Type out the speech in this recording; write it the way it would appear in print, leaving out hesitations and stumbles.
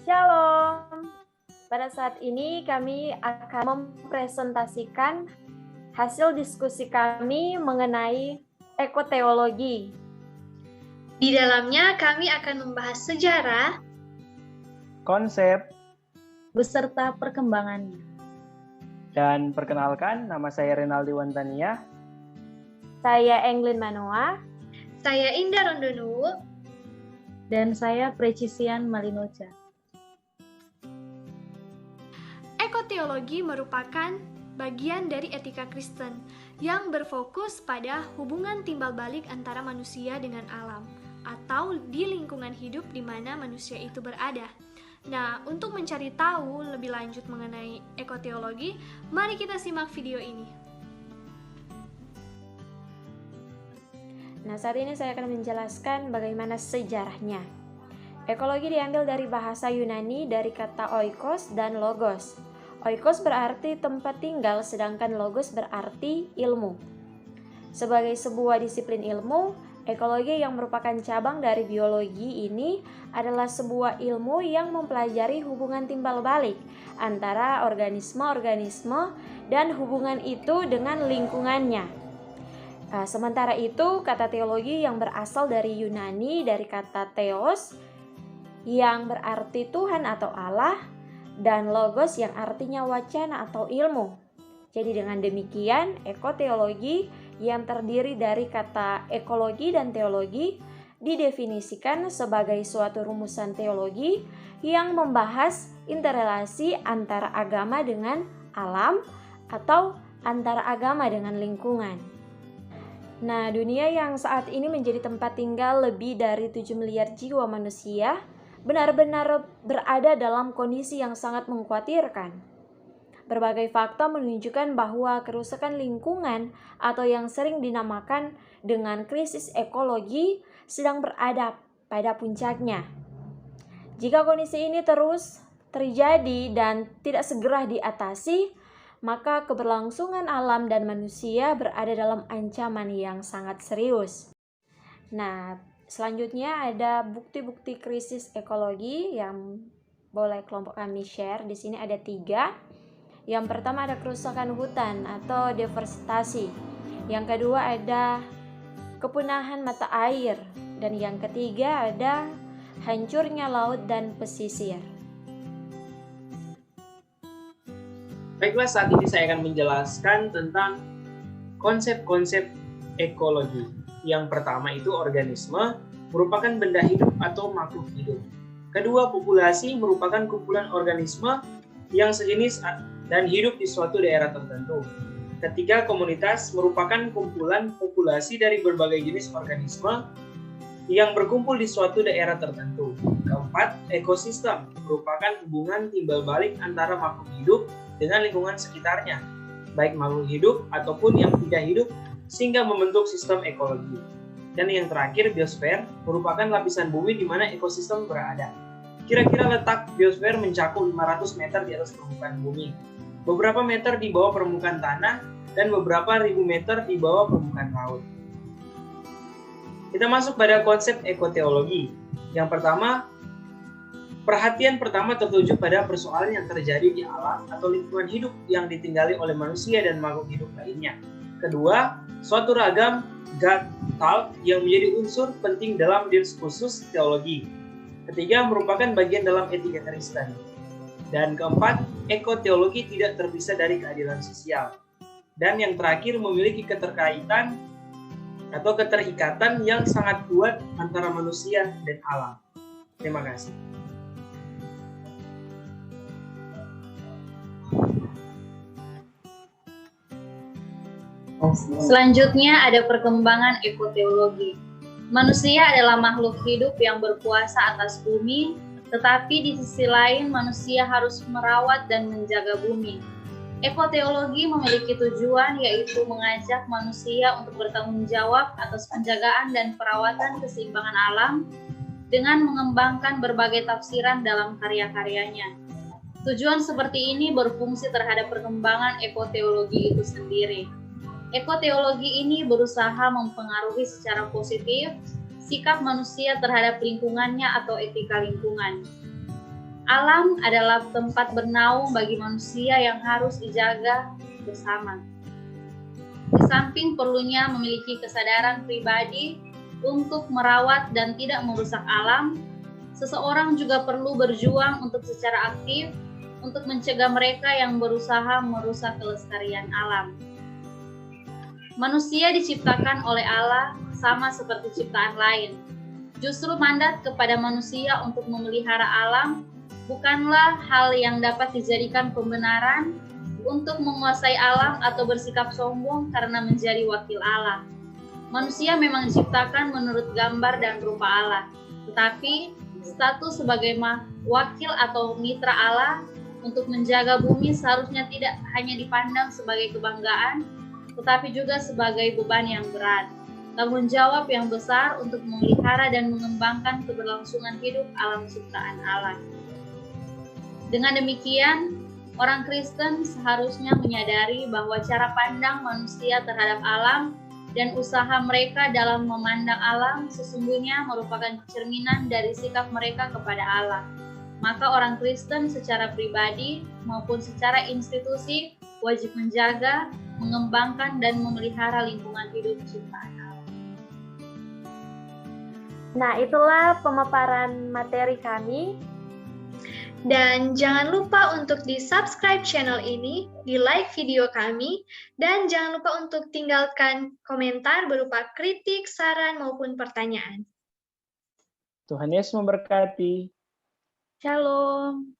Shalom. Pada saat ini kami akan mempresentasikan hasil diskusi kami mengenai ekoteologi. Di dalamnya kami akan membahas sejarah, konsep, beserta perkembangannya. Dan perkenalkan, nama saya Renaldi Wantania. Saya Englin Manoa. saya Indah Rondonuwu, Dan saya Precisian Malinoja. Ekoteologi merupakan bagian dari etika Kristen yang berfokus pada hubungan timbal balik antara manusia dengan alam atau di lingkungan hidup di mana manusia itu berada. Nah, untuk mencari tahu lebih lanjut mengenai ekoteologi, mari kita simak video ini. Nah, saat ini saya akan menjelaskan bagaimana sejarahnya. Ekologi diambil dari bahasa Yunani dari kata oikos dan logos. Oikos berarti tempat tinggal, sedangkan logos berarti ilmu. Sebagai sebuah disiplin ilmu, ekologi yang merupakan cabang dari biologi ini adalah sebuah ilmu yang mempelajari hubungan timbal balik antara organisme-organisme dan hubungan itu dengan lingkungannya. Sementara itu, kata teologi yang berasal dari Yunani dari kata theos yang berarti Tuhan atau Allah, dan logos yang artinya wacana atau ilmu. Jadi dengan demikian, ekoteologi yang terdiri dari kata ekologi dan teologi didefinisikan sebagai suatu rumusan teologi yang membahas interrelasi antara agama dengan alam atau antara agama dengan lingkungan. Nah, dunia yang saat ini menjadi tempat tinggal lebih dari 7 miliar jiwa manusia benar-benar berada dalam kondisi yang sangat mengkhawatirkan. Berbagai fakta menunjukkan bahwa kerusakan lingkungan atau yang sering dinamakan dengan krisis ekologi sedang berada pada puncaknya. Jika kondisi ini terus terjadi dan tidak segera diatasi, maka keberlangsungan alam dan manusia berada dalam ancaman yang sangat serius. Nah, selanjutnya ada bukti-bukti krisis ekologi yang boleh kelompok kami share. Di sini ada 3. Yang pertama ada kerusakan hutan atau deforestasi. Yang kedua ada kepunahan mata air. Dan yang ketiga ada hancurnya laut dan pesisir. Baiklah, saat ini saya akan menjelaskan tentang konsep-konsep ekologi. Yang pertama itu organisme, merupakan benda hidup atau makhluk hidup. Kedua, populasi merupakan kumpulan organisme yang sejenis dan hidup di suatu daerah tertentu. Ketiga, komunitas merupakan kumpulan populasi dari berbagai jenis organisme yang berkumpul di suatu daerah tertentu. Keempat, ekosistem merupakan hubungan timbal balik antara makhluk hidup dengan lingkungan sekitarnya, baik makhluk hidup ataupun yang tidak hidup, sehingga membentuk sistem ekologi. Dan yang terakhir, biosfer merupakan lapisan bumi di mana ekosistem berada. Kira-kira letak biosfer mencakup 500 meter di atas permukaan bumi, beberapa meter di bawah permukaan tanah, dan beberapa ribu meter di bawah permukaan laut. Kita masuk pada konsep ekoteologi. Yang pertama, perhatian pertama tertuju pada persoalan yang terjadi di alam atau lingkungan hidup yang ditinggali oleh manusia dan makhluk hidup lainnya. Kedua, suatu ragam God talk yang menjadi unsur penting dalam diskursus teologi. Ketiga, merupakan bagian dalam etika Kristen. Dan keempat, ekoteologi tidak terpisah dari keadilan sosial. Dan yang terakhir, memiliki keterkaitan atau keterikatan yang sangat kuat antara manusia dan alam. Terima kasih. Selanjutnya ada perkembangan ekoteologi. Manusia adalah makhluk hidup yang berkuasa atas bumi, tetapi di sisi lain manusia harus merawat dan menjaga bumi. Ekoteologi memiliki tujuan yaitu mengajak manusia untuk bertanggung jawab atas penjagaan dan perawatan keseimbangan alam dengan mengembangkan berbagai tafsiran dalam karya-karyanya. Tujuan seperti ini berfungsi terhadap perkembangan ekoteologi itu sendiri. Ekoteologi ini berusaha mempengaruhi secara positif sikap manusia terhadap lingkungannya atau etika lingkungan. Alam adalah tempat bernaung bagi manusia yang harus dijaga bersama. Di samping perlunya memiliki kesadaran pribadi untuk merawat dan tidak merusak alam, seseorang juga perlu berjuang untuk secara aktif untuk mencegah mereka yang berusaha merusak kelestarian alam. Manusia diciptakan oleh Allah sama seperti ciptaan lain. Justru mandat kepada manusia untuk memelihara alam bukanlah hal yang dapat dijadikan pembenaran untuk menguasai alam atau bersikap sombong karena menjadi wakil Allah. Manusia memang diciptakan menurut gambar dan rupa Allah, tetapi status sebagai wakil atau mitra Allah untuk menjaga bumi seharusnya tidak hanya dipandang sebagai kebanggaan, tetapi juga sebagai beban yang berat. Tanggung jawab yang besar untuk memelihara dan mengembangkan keberlangsungan hidup alam ciptaan Allah. Dengan demikian, orang Kristen seharusnya menyadari bahwa cara pandang manusia terhadap alam dan usaha mereka dalam memandang alam sesungguhnya merupakan cerminan dari sikap mereka kepada Allah. Maka orang Kristen secara pribadi maupun secara institusi wajib menjaga, mengembangkan, dan memelihara lingkungan hidup ciptaan Allah. Nah, itulah pemaparan materi kami. Dan jangan lupa untuk di-subscribe channel ini, di-like video kami, dan jangan lupa untuk tinggalkan komentar berupa kritik, saran, maupun pertanyaan. Tuhan Yesus memberkati. Shalom.